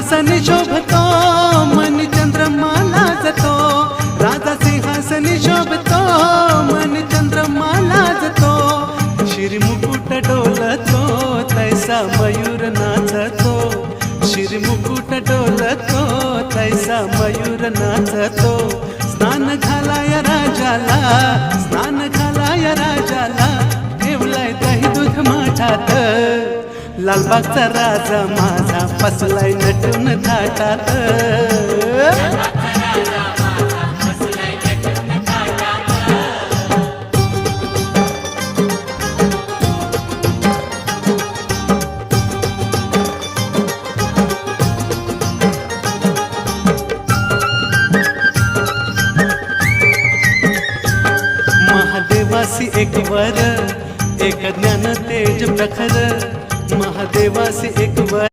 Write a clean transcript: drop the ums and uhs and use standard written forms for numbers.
सिंहासनी शोभतो मन चंद्रमा लाजतो, राजा सिंहासनी शोभतो मन चंद्रमा लाजतो, शिरमुकुट डोलतो तैसा मयूर नाचतो, शिरमुकुट डोलतो तैसा मयूर नाचतो, स्नान घालाया राजाला, स्नान घालाया राजाला, ठेवलाय दही दूध माठात, लालबागचा राजा माझा फसलाय नटून थाटात. महादेवासी एक वर एक ज्ञान तेज प्रखर, महादेवासी एक वर